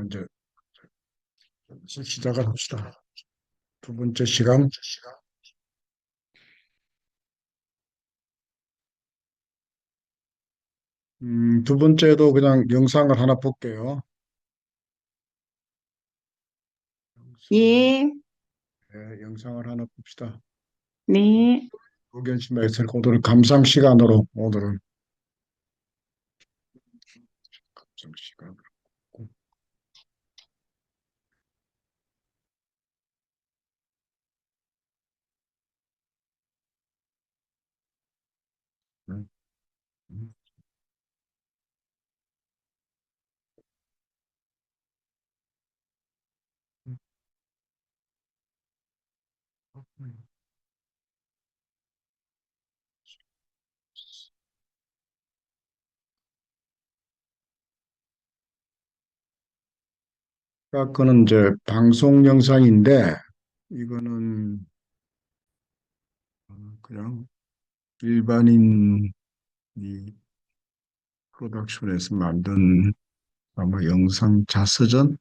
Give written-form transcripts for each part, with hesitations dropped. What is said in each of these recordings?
이제 시작을 합시다. 두 번째 시간. 두 번째도 그냥 영상을 하나 볼게요. 영상, 예, 네, 영상을 하나 봅시다. 네. 의견심에서 오늘은 감상 시간으로 오늘은 감상 시간. 그거는 이제 방송 영상인데 이거는 그냥 일반인이 프로덕션에서 만든 아마 영상 자서전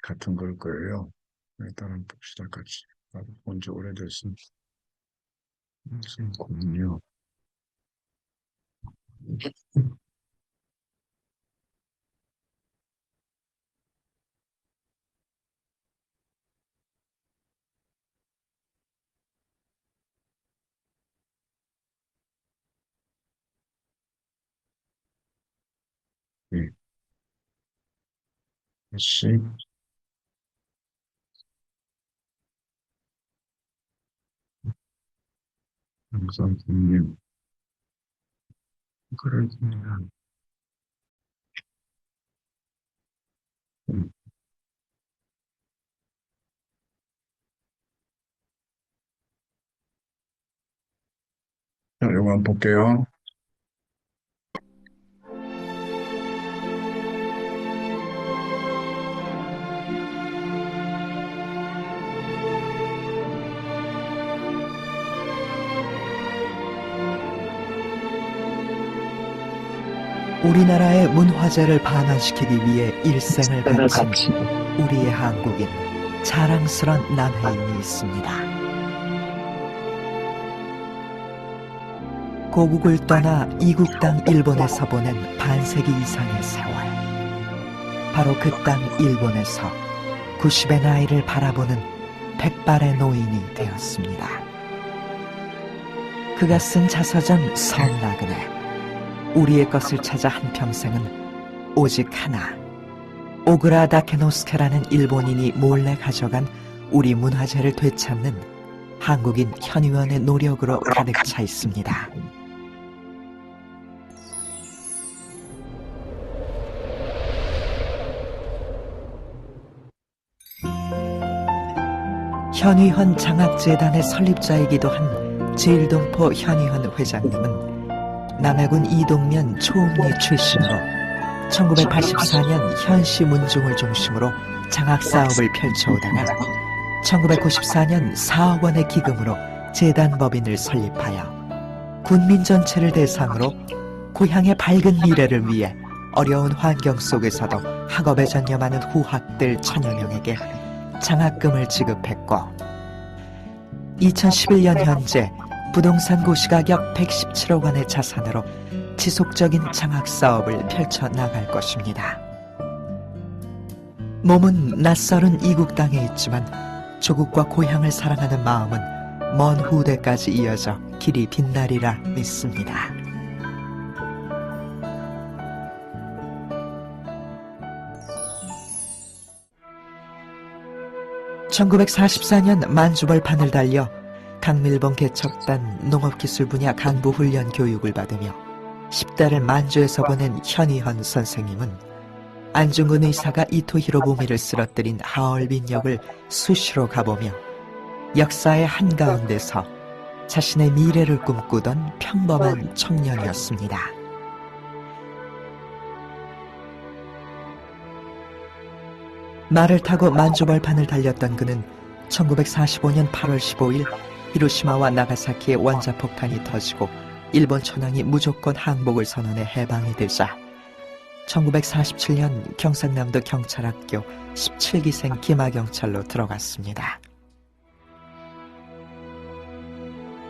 같은 걸 거예요. 일단은 봅시다, 같이. 나도 본지 오래됐으니. 영상 공유. 예, 다시 영상 공유. 그래, 그냥. 음, 자, 이거 한번 볼게요. 우리나라의 문화재를 반환시키기 위해 일생을 바친 우리의 한국인 자랑스런 남해인이 있습니다. 고국을 떠나 이국 땅 일본에서 보낸 반세기 이상의 세월. 바로 그 땅 일본에서 90의 나이를 바라보는 백발의 노인이 되었습니다. 그가 쓴 자서전 성나그네. 우리의 것을 찾아 한평생은 오직 하나, 오그라 다케노스케라는 일본인이 몰래 가져간 우리 문화재를 되찾는 한국인 현의원의 노력으로 가득 차 있습니다. 현의헌 장학재단의 설립자이기도 한 제일동포 현의헌 회장님은 남해군 이동면 초읍리 출신으로 1984년 현시 문중을 중심으로 장학사업을 펼쳐오다가 1994년 4억 원의 기금으로 재단법인을 설립하여 군민 전체를 대상으로 고향의 밝은 미래를 위해 어려운 환경 속에서도 학업에 전념하는 후학들 1000여 명에게 장학금을 지급했고 2011년 현재 부동산 고시가격 117억 원의 자산으로 지속적인 장학사업을 펼쳐나갈 것입니다. 몸은 낯설은 이국 땅에 있지만 조국과 고향을 사랑하는 마음은 먼 후대까지 이어져 길이 빛나리라 믿습니다. (1944년) 만주벌판을 달려 강밀봉 개척단 농업기술 분야 간부 훈련 교육을 받으며 10달을 만주에서 보낸 현의헌 선생님은 안중근 의사가 이토 히로부미를 쓰러뜨린 하얼빈역을 수시로 가보며 역사의 한가운데서 자신의 미래를 꿈꾸던 평범한 청년이었습니다. 말을 타고 만주벌판을 달렸던 그는 1945년 8월 15일 히로시마와 나가사키의 원자폭탄이 터지고 일본 천황이 무조건 항복을 선언해 해방이 되자 1947년 경상남도 경찰학교 17기생 기마경찰로 들어갔습니다.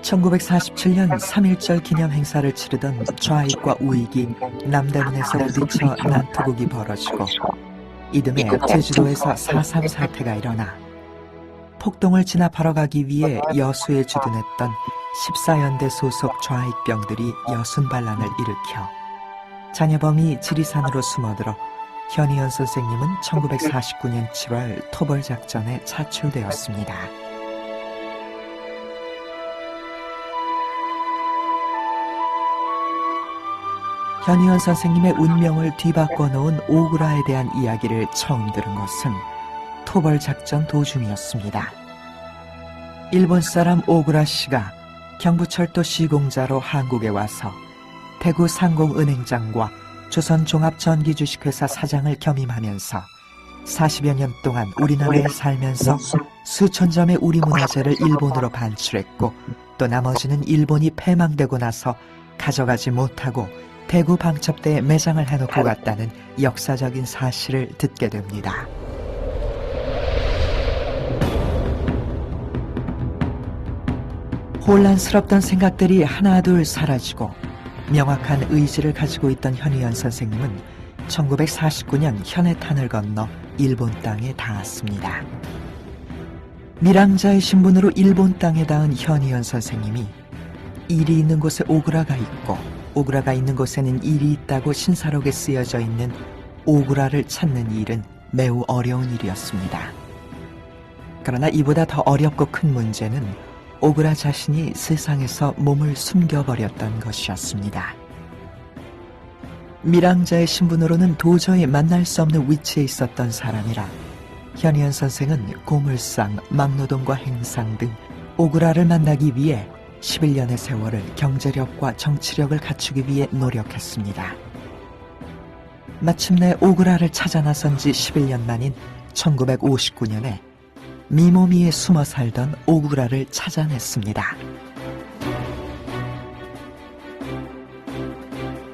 1947년 3.1절 기념 행사를 치르던 좌익과 우익이 남대문에서 부딪혀 난투극이 벌어지고 이듬해 제주도에서 4.3 사태가 일어나 폭동을 진압하러 가기 위해 여수에 주둔했던 14연대 소속 좌익병들이 여순반란을 일으켜 잔여범이 지리산으로 숨어들어 현희연 선생님은 1949년 7월 토벌작전에 차출되었습니다. 현희연 선생님의 운명을 뒤바꿔 놓은 오그라에 대한 이야기를 처음 들은 것은 토벌작전 도중이었습니다. 일본 사람 오그라 씨가 경부철도 시공자로 한국에 와서 대구 상공은행장과 조선종합전기주식회사 사장을 겸임하면서 40여 년 동안 우리나라에 살면서 수천 점의 우리 문화재를 일본으로 반출했고 또 나머지는 일본이 패망되고 나서 가져가지 못하고 대구 방첩대에 매장을 해놓고 갔다는 역사적인 사실을 듣게 됩니다. 혼란스럽던 생각들이 하나둘 사라지고 명확한 의지를 가지고 있던 현희연 선생님은 1949년 현해탄을 건너 일본 땅에 닿았습니다. 밀항자의 신분으로 일본 땅에 닿은 현희연 선생님이 일이 있는 곳에 오그라가 있고 오그라가 있는 곳에는 일이 있다고 신사록에 쓰여져 있는 오그라를 찾는 일은 매우 어려운 일이었습니다. 그러나 이보다 더 어렵고 큰 문제는 오그라 자신이 세상에서 몸을 숨겨버렸던 것이었습니다. 밀항자의 신분으로는 도저히 만날 수 없는 위치에 있었던 사람이라 현희연 선생은 고물상, 막노동과 행상 등 오그라를 만나기 위해 11년의 세월을 경제력과 정치력을 갖추기 위해 노력했습니다. 마침내 오그라를 찾아 나선 지 11년 만인 1959년에 미모미에 숨어 살던 오그라를 찾아냈습니다.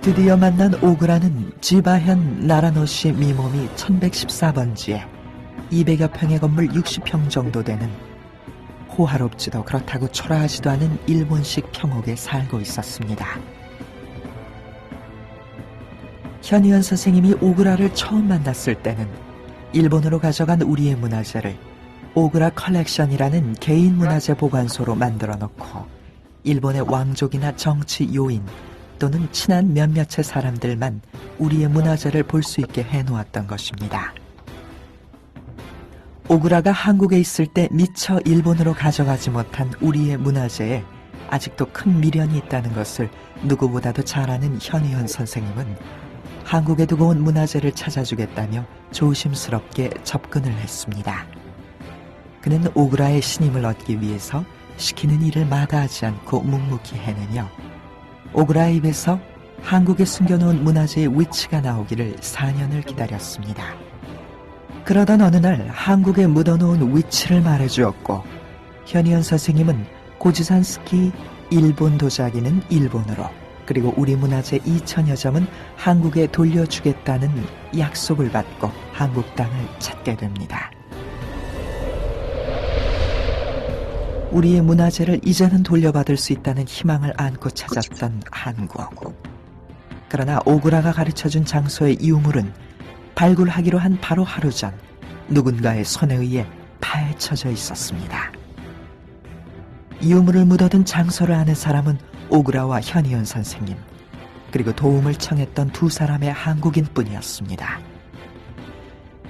드디어 만난 오그라는 지바현 나라노시 미모미 1114번지에 200여 평의 건물 60평 정도 되는 호화롭지도 그렇다고 초라하지도 않은 일본식 평옥에 살고 있었습니다. 현희연 선생님이 오그라를 처음 만났을 때는 일본으로 가져간 우리의 문화재를 오그라 컬렉션이라는 개인 문화재 보관소로 만들어 놓고 일본의 왕족이나 정치 요인 또는 친한 몇몇의 사람들만 우리의 문화재를 볼 수 있게 해놓았던 것입니다. 오그라가 한국에 있을 때 미처 일본으로 가져가지 못한 우리의 문화재에 아직도 큰 미련이 있다는 것을 누구보다도 잘 아는 현희연 선생님은 한국에 두고 온 문화재를 찾아주겠다며 조심스럽게 접근을 했습니다. 그는 오그라의 신임을 얻기 위해서 시키는 일을 마다하지 않고 묵묵히 해내며 오그라의 입에서 한국에 숨겨놓은 문화재의 위치가 나오기를 4년을 기다렸습니다. 그러던 어느 날 한국에 묻어놓은 위치를 말해주었고 현희연 선생님은 고지산 스키 일본 도자기는 일본으로 그리고 우리 문화재 2000여 점은 한국에 돌려주겠다는 약속을 받고 한국 땅을 찾게 됩니다. 우리의 문화재를 이제는 돌려받을 수 있다는 희망을 안고 찾았던 한국. 그러나 오그라가 가르쳐준 장소의 유물은 발굴하기로 한 바로 하루 전 누군가의 손에 의해 파헤쳐져 있었습니다. 유물을 묻어둔 장소를 아는 사람은 오그라와 현희연 선생님, 그리고 도움을 청했던 두 사람의 한국인뿐이었습니다.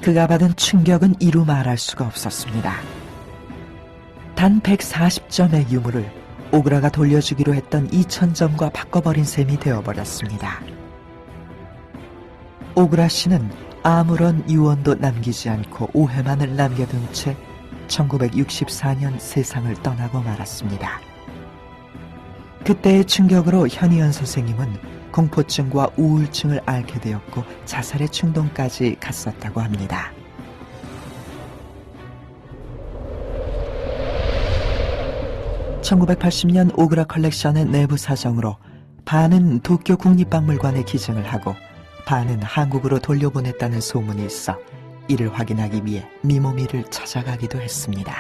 그가 받은 충격은 이루 말할 수가 없었습니다. 단 140점의 유물을 오그라가 돌려주기로 했던 2000점과 바꿔버린 셈이 되어버렸습니다. 오그라 씨는 아무런 유언도 남기지 않고 오해만을 남겨둔 채 1964년 세상을 떠나고 말았습니다. 그때의 충격으로 현희연 선생님은 공포증과 우울증을 앓게 되었고 자살의 충동까지 갔었다고 합니다. (1980년) 오그라 컬렉션의 내부 사정으로 반은 도쿄 국립박물관에 기증을 하고 반은 한국으로 돌려보냈다는 소문이 있어 이를 확인하기 위해 미모미를 찾아가기도 했습니다.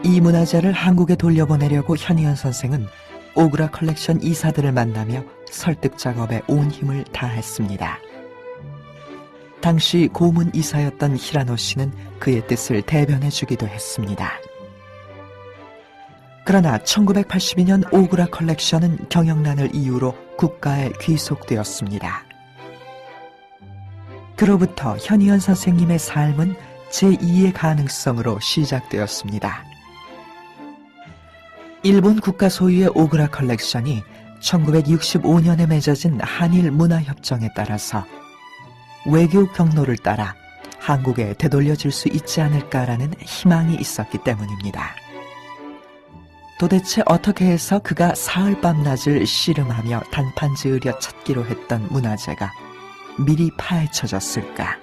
이 문화재를 한국에 돌려보내려고 현희연 선생은 오그라 컬렉션 이사들을 만나며 설득 작업에 온 힘을 다했습니다. 당시 고문 이사였던 히라노 씨는 그의 뜻을 대변해 주기도 했습니다. 그러나 1982년 오그라 컬렉션은 경영난을 이유로 국가에 귀속되었습니다. 그로부터 현희연 선생님의 삶은 제2의 가능성으로 시작되었습니다. 일본 국가 소유의 오그라 컬렉션이 1965년에 맺어진 한일 문화협정에 따라서 외교 경로를 따라 한국에 되돌려질 수 있지 않을까라는 희망이 있었기 때문입니다. 도대체 어떻게 해서 그가 사흘 밤낮을 씨름하며 단판 지으려 찾기로 했던 문화재가 미리 파헤쳐졌을까?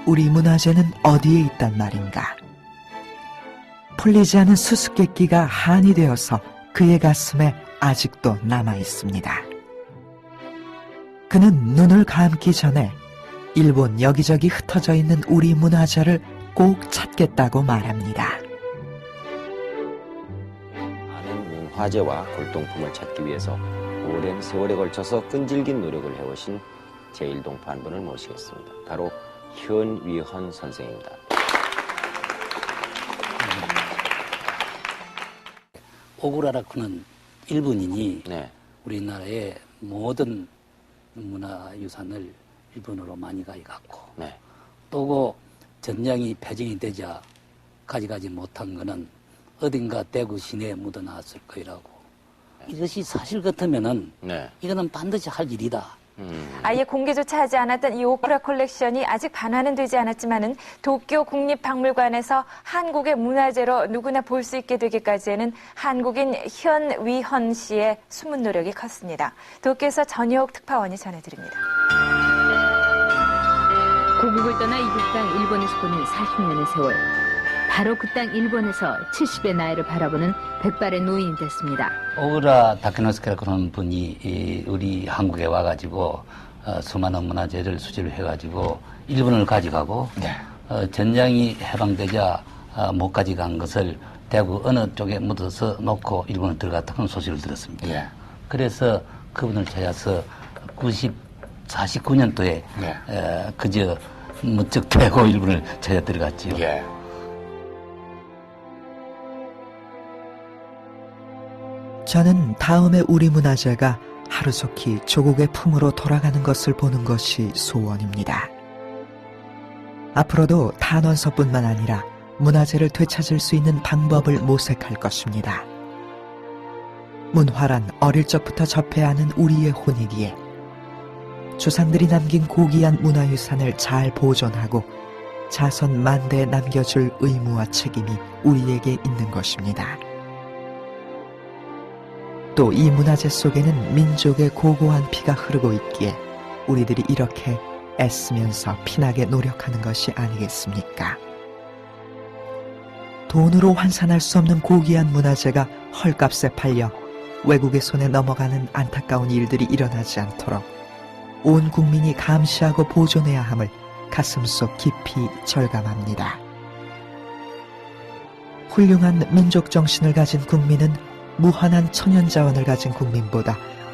우리 문화재는 어디에 있단 말인가? 풀리지 않은 수수께끼가 한이 되어서 그의 가슴에 아직도 남아 있습니다. 그는 눈을 감기 전에 일본 여기저기 흩어져 있는 우리 문화재를 꼭 찾겠다고 말합니다. 많은 문화재와 골동품을 찾기 위해서 오랜 세월에 걸쳐서 끈질긴 노력을 해오신 제1동포 한 분을 모시겠습니다. 바로 현위헌 선생입니다. 오구라라쿠는 일본인이 네. 우리나라의 모든 문화유산을 일본으로 많이 가져갔고 네. 또 전쟁이 패전이 되자 가져가지 못한 거는 어딘가 대구 시내에 묻어놨을 거라고. 이것이 사실 같으면은 네. 이거는 반드시 할 일이다. 아예 공개조차 하지 않았던 이 오그라 컬렉션이 아직 반환은 되지 않았지만은 도쿄 국립박물관에서 한국의 문화재로 누구나 볼 수 있게 되기까지에는 한국인 현위헌 씨의 숨은 노력이 컸습니다. 도쿄에서 전효옥 특파원이 전해드립니다. 고국을 떠나 이국 땅 일본에서 보낸 40년의 세월. 바로 그 땅 일본에서 70의 나이를 바라보는 백발의 노인이 됐습니다. 오구라 다케노스케라는 분이 우리 한국에 와가지고 수많은 문화재를 수집을 해가지고 일본을 가져가고 전쟁이 해방되자 못 가져간 것을 대구 어느 쪽에 묻어서 놓고 일본을 들어갔다 그런 소식을 들었습니다. 그래서 그분을 찾아서 49년도에 그저 무척 대고 일본을 찾아 들어갔지요. 저는 다음에 우리 문화재가 하루속히 조국의 품으로 돌아가는 것을 보는 것이 소원입니다. 앞으로도 탄원서뿐만 아니라 문화재를 되찾을 수 있는 방법을 모색할 것입니다. 문화란 어릴 적부터 접해야 하는 우리의 혼이기에 조상들이 남긴 고귀한 문화유산을 잘 보존하고 자손 만대에 남겨줄 의무와 책임이 우리에게 있는 것입니다. 또 이 문화재 속에는 민족의 고고한 피가 흐르고 있기에 우리들이 이렇게 애쓰면서 피나게 노력하는 것이 아니겠습니까? 돈으로 환산할 수 없는 고귀한 문화재가 헐값에 팔려 외국의 손에 넘어가는 안타까운 일들이 일어나지 않도록 온 국민이 감시하고 보존해야 함을 가슴속 깊이 절감합니다. 훌륭한 민족 정신을 가진 국민은 무한한 천연자원을 가진 국민보다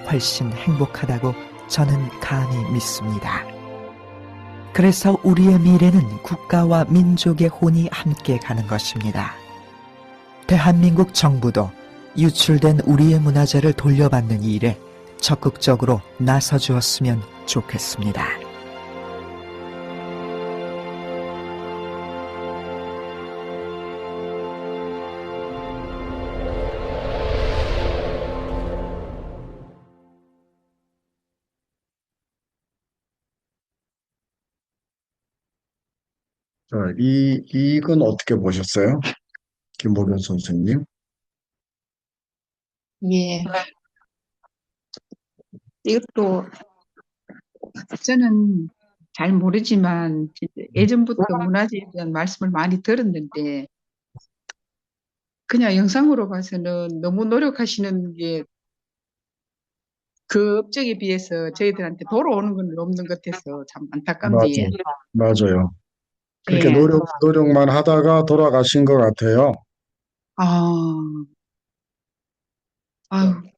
훨씬 행복하다고 저는 감히 믿습니다. 그래서 우리의 미래는 국가와 민족의 혼이 함께 가는 것입니다. 대한민국 정부도 유출된 우리의 문화재를 돌려받는 일에 적극적으로 나서주었으면 좋겠습니다. 자, 이건 어떻게 보셨어요? 김보경 선생님? 예, 이것도 저는 잘 모르지만 진짜 예전부터 문화재에 대한 말씀을 많이 들었는데 그냥 영상으로 봐서는 너무 노력하시는 게 그 업적에 비해서 저희들한테 돌아오는 건 없는 것 같아서 참 안타깝네요. 맞아요. 맞아요. 그렇게 예. 노력만 하다가 돌아가신 것 같아요. 아, 그러니까 아유,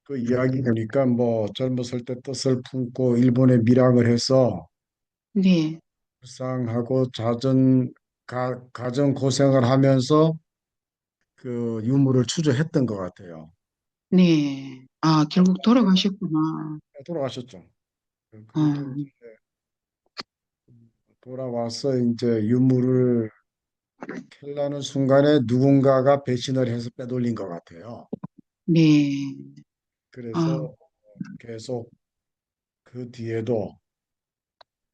그 이야기 보니까 뭐 젊었을 때 뜻을 품고 일본에 밀항을 해서 네, 불쌍하고 가정 고생을 하면서 그 유물을 추적했던 것 같아요. 네. 아, 결국 돌아가셨구나. 돌아가셨죠. 아, 그리고 이제 돌아와서 이제 유물을 캘라는 순간에 누군가가 배신을 해서 빼돌린 것 같아요. 네. 아, 그래서 계속 그 뒤에도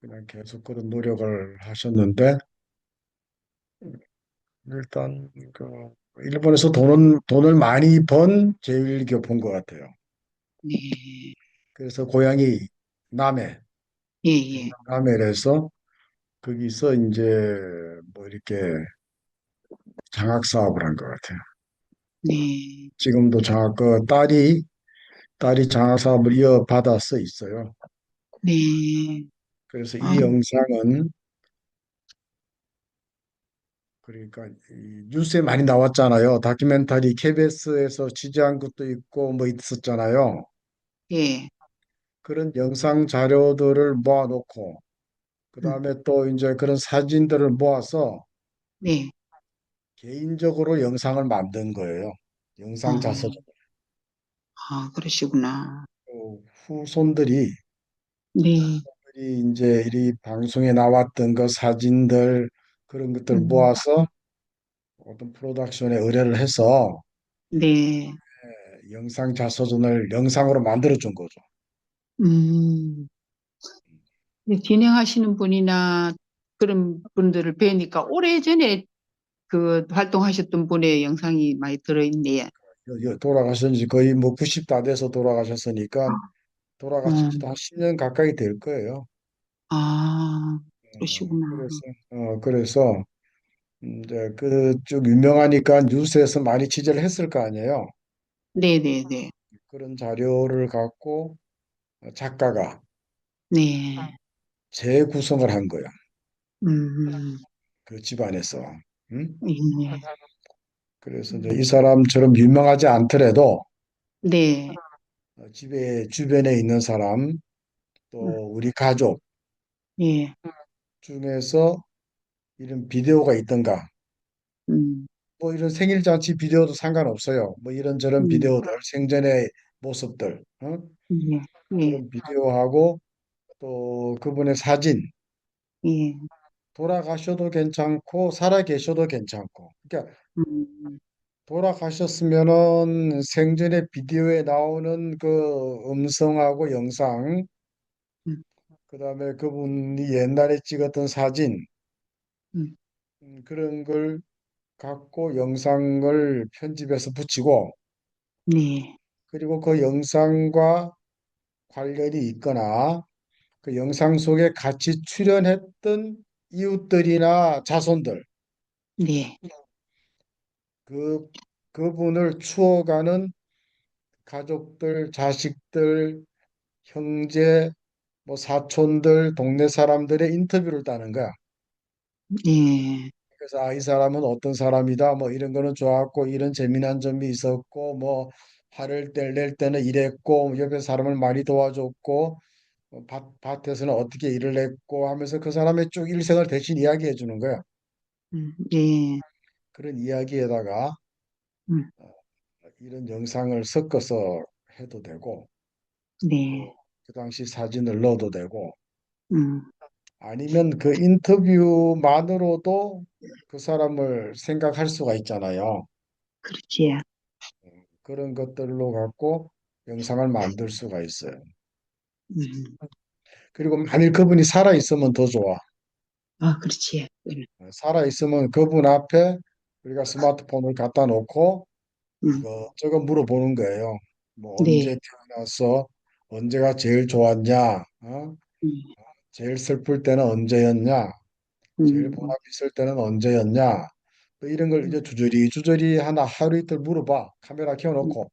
그냥 계속 그런 노력을 하셨는데 일단 그 일본에서 돈을 많이 번 제일교포인 것 같아요. 네. 그래서 고향이 남해, 예, 경남 예. 남해에서 거기서 이제 뭐 이렇게 장학 사업을 한 것 같아요. 네. 지금도 딸이 장학 사업을 이어받아 서 있어요. 네. 그래서 아, 이 영상은 그러니까 이 뉴스에 많이 나왔잖아요. 다큐멘터리 KBS에서 취재한 것도 있고 뭐 있었잖아요. 예. 그런 영상 자료들을 모아놓고 음, 그다음에 또 이제 그런 사진들을 모아서 네. 개인적으로 영상을 만든 거예요. 영상 자서 어, 아, 그러시구나. 후손들이 네. 이제 이 방송에 나왔던 그 사진들 그런 것들 음, 모아서 어떤 프로덕션에 의뢰를 해서 네. 영상 자서전을 영상으로 만들어 준 거죠. 음, 근데 진행하시는 분이나 그런 분들을 뵈니까 오래전에 그 활동하셨던 분의 영상이 많이 들어있네요. 돌아가신 지 거의 뭐 90 다 돼서 돌아가셨으니까 돌아가신 지도 음, 한 10년 가까이 될 거예요. 아, 그러시구나. 그래서 이제 그 쭉 유명하니까 뉴스에서 많이 취재를 했을 거 아니에요. 네네네. 그런 자료를 갖고 작가가 네. 재구성을 한 거야. 음, 그 집안에서. 음? 예. 그래서 이제 이 사람처럼 유명하지 않더라도 네. 집에 주변에 있는 사람 음, 또 우리 가족 예. 중에서 이런 비디오가 있던가 음, 뭐 이런 생일잔치 비디오도 상관없어요. 뭐 이런저런 음, 비디오들 생전의 모습들 예. 예. 그런 비디오하고 또 그분의 사진 예. 돌아가셔도 괜찮고 살아 계셔도 괜찮고 그러니까 음, 돌아가셨으면은 생전에 비디오에 나오는 그 음성하고 영상 음, 그다음에 그분이 옛날에 찍었던 사진 음, 그런 걸 갖고 영상을 편집해서 붙이고 네. 그리고 그 영상과 관련이 있거나 그 영상 속에 같이 출연했던 이웃들이나 자손들 네. 그 그분을 추억하는 가족들, 자식들, 형제, 뭐 사촌들, 동네 사람들의 인터뷰를 따는 거야. 예. 그래서 이 사람은 어떤 사람이다, 뭐 이런 거는 좋았고 이런 재미난 점이 있었고 뭐 화를 낼 때는 이랬고 뭐 옆에 사람을 많이 도와줬고 밭에서는 어떻게 일을 했고 하면서 그 사람의 쭉 일생을 대신 이야기해 주는 거야. 예. 그런 이야기에다가 음, 이런 영상을 섞어서 해도 되고 네. 또 그 당시 사진을 넣어도 되고 음, 아니면 그 인터뷰만으로도 그 사람을 생각할 수가 있잖아요. 그렇지. 그런 것들로 갖고 영상을 만들 수가 있어요. 음, 그리고 만일 그분이 살아 있으면 더 좋아. 아, 그렇지. 살아 있으면 그분 앞에 우리가 스마트폰을 갖다 놓고 음, 이것저것 물어보는 거예요. 뭐 네. 언제 태어나서 언제가 제일 좋았냐? 음, 제일 슬플 때는 언제였냐? 제일 보람 음, 있을 때는 언제였냐? 뭐 이런 걸 음, 이제 주저리 주저리 하나 하루 이틀 물어봐. 카메라 음, 켜놓고.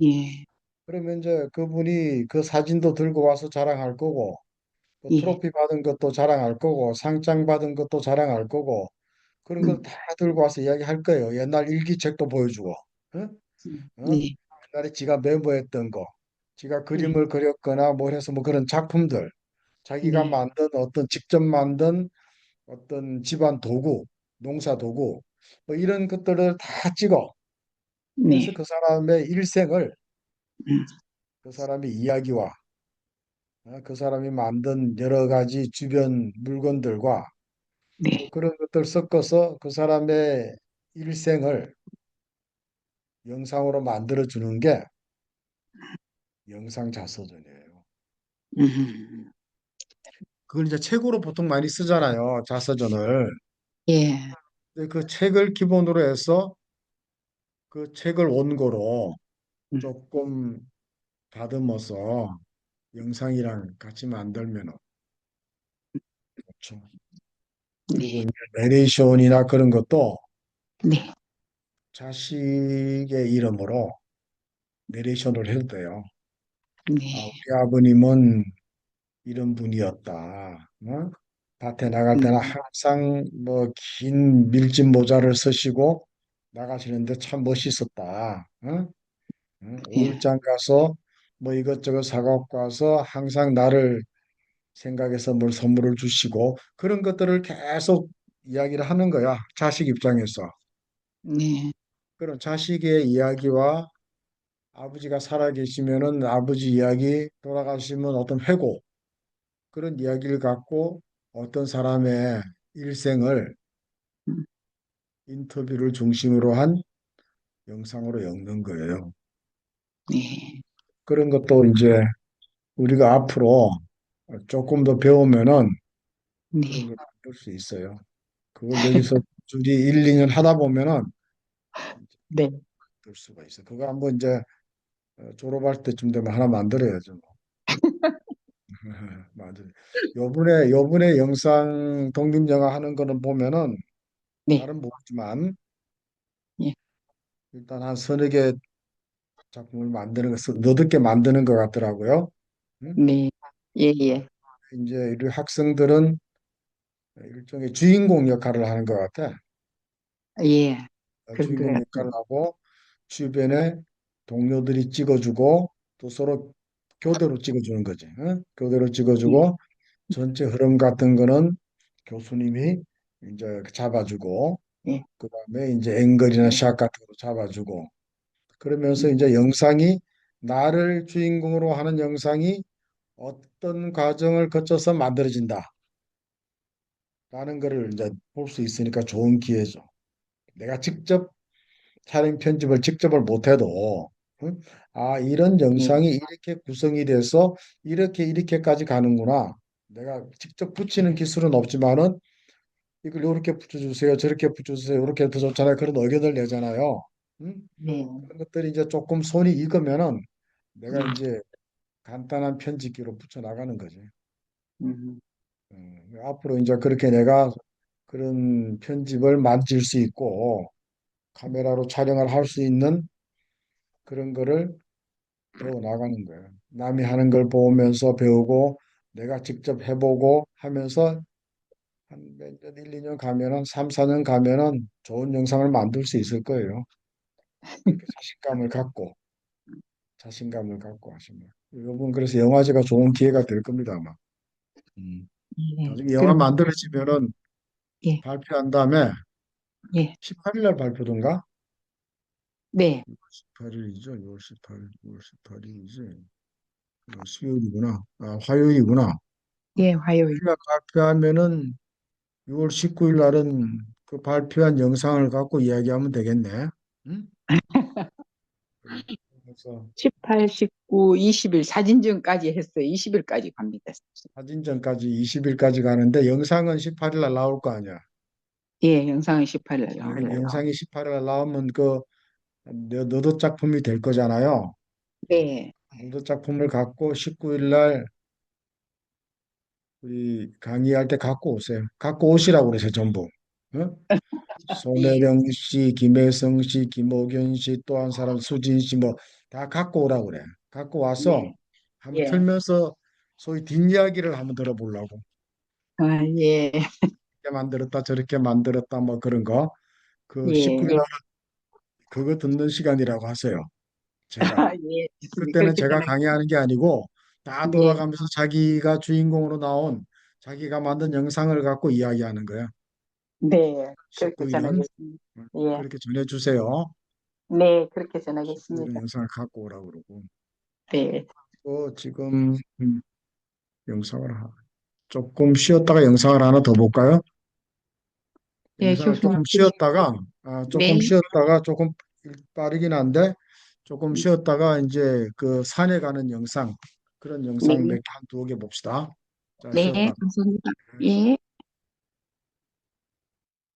예. 그러면 이제 그분이 그 사진도 들고 와서 자랑할 거고, 또 예, 트로피 받은 것도 자랑할 거고, 상장 받은 것도 자랑할 거고, 그런 걸 음, 다 들고 와서 이야기할 거예요. 옛날 일기책도 보여주고, 응? 어? 네, 옛날에 지가 메모했던 거, 지가 네, 그림을 그렸거나 뭘 해서 뭐 그런 작품들, 자기가 네, 만든 어떤 직접 만든 어떤 집안 도구, 농사 도구, 뭐 이런 것들을 다 찍어. 그래서 네, 그 사람의 일생을 음, 그 사람의 이야기와 그 사람이 만든 여러 가지 주변 물건들과 또 네, 그런 것들 섞어서 그 사람의 일생을 영상으로 만들어 주는 게 영상 자서전이에요. 음, 그걸 이제 책으로 보통 많이 쓰잖아요, 자서전을. 예, 근데 그 책을 기본으로 해서 그 책을 원고로 음, 조금 다듬어서 영상이랑 같이 만들면 좋죠. 그리고 네, 이제 내레이션이나 그런 것도 네, 자식의 이름으로 내레이션을 해도 돼요. 아, 네, 우리 아버님은 이런 분이었다. 어? 밭에 나갈 때는 음, 항상 뭐 긴 밀짚 모자를 쓰시고 나가시는데 참 멋있었다. 어? 응? 예, 오일장 가서 뭐 이것저것 사갖고 와서 항상 나를 생각해서 뭘 선물을 주시고 그런 것들을 계속 이야기를 하는 거야. 자식 입장에서. 네, 그런 자식의 이야기와 아버지가 살아계시면은 아버지 이야기, 돌아가시면 어떤 회고 그런 이야기를 갖고 어떤 사람의 일생을 음, 인터뷰를 중심으로 한 영상으로 엮는 거예요. 네, 그런 것도 이제 우리가 앞으로 조금 더 배우면은 그런 네, 걸 만들 수 있어요. 그걸 여기서 줄이 1, 2년 하다 보면은 네, 될 수가 있어요. 그거 한번 이제 졸업할 때쯤 되면 하나 만들어야죠. 뭐. 맞아요. 요번에 영상 독립영화 하는 거는 보면은 네, 잘은 모르지만 예, 일단 한 서너 개 작품을 만드는 것을 너댓게 만드는 것 같더라고요. 응? 네, 예, 예, 이제 우리 학생들은 일종의 주인공 역할을 하는 것 같아. 예, 그런 것 주인공 같아요. 역할을 하고 주변에 동료들이 찍어주고 또 서로 교대로 찍어주는 거지. 응? 교대로 예, 찍어주고 전체 흐름 같은 거는 교수님이 이제 잡아주고 예, 그다음에 이제 앵글이나 예, 샷 같은 거 잡아주고 그러면서 음, 이제 영상이 나를 주인공으로 하는 영상이 어떤 과정을 거쳐서 만들어진다라는 거를 이제 볼 수 있으니까 좋은 기회죠. 내가 직접 촬영 편집을 직접을 못해도 응? 아 이런 예, 영상이 이렇게 구성이 돼서 이렇게까지 가는구나. 내가 직접 붙이는 기술은 없지만은 이걸 이렇게 붙여주세요. 저렇게 붙여주세요. 이렇게 더 좋잖아요. 그런 의견을 내잖아요. 응? 네, 그런 것들이 이제 조금 손이 익으면은 내가 네, 이제 간단한 편집기로 붙여 나가는 거지. 음, 앞으로 이제 그렇게 내가 그런 편집을 만질 수 있고 카메라로 촬영을 할 수 있는 그런 거를 배워 나가는 거예요. 남이 하는 걸 보면서 배우고 내가 직접 해보고 하면서 한 몇 년, 1, 2년 가면은 3, 4년 가면은 좋은 영상을 만들 수 있을 거예요. 그렇게 자신감을 갖고 하시면. 여러분 그래서 영화제가 좋은 기회가 될 겁니다, 아마. 음. 예, 나중에 영화 그럼, 만들어지면은 예, 발표한 다음에 예, 18일 날 발표던가? 네, 18일이죠. 6월 18일, 6월 18일이지. 수요일이구나. 아, 화요일이구나. 예, 화요일. 화요일 날 발표하면은 6월 19일 날은 그 발표한 영상을 갖고 이야기하면 되겠네. 응? 그래서 18, 19, 20일 사진전까지 했어요. 20일까지 갑니다. 사진전까지 20일까지 가는데 영상은 18일 날 나올 거 아니야. 예, 영상은 18일 그럼 나와요. 영상이 18일 날 나오면 그 너도 작품이 될 거잖아요. 네, 너도 작품을 갖고 19일 날 우리 강의할 때 갖고 오세요. 갖고 오시라고 그러세요, 전부. 어? 손혜령 씨, 김혜성 씨, 김옥연 씨, 또 한 사람 수진 씨 뭐 다 갖고 오라고 그래. 갖고 와서 네. 한번 예. 틀면서 소위 뒷이야기를 한번 들어보려고. 아, 예. 이렇게 만들었다, 저렇게 만들었다, 뭐 그런 거. 그 예. 19일 날 그거 듣는 시간이라고 하세요. 제가. 예. 좋습니다. 그때는 그렇게 제가 전하겠습니다. 강의하는 게 아니고 다 네. 돌아가면서 자기가 주인공으로 나온 자기가 만든 영상을 갖고 이야기하는 거야. 네. 그렇게 19일은 전하겠습니다. 예. 그렇게 전해주세요. 네. 그렇게 19일은 전하겠습니다. 영상을 갖고 오라고 그러고. 네. 지금 영상을 조금 쉬었다가 영상을 하나 더 볼까요? 예, 영상을 교수님. 조금 네. 쉬었다가 조금 빠르긴 한데 조금 쉬었다가 이제 그 산에 가는 영상 그런 네. 영상 몇 개, 한 두어 개 봅시다. 자, 네. 쉬었다가. 감사합니다. 예.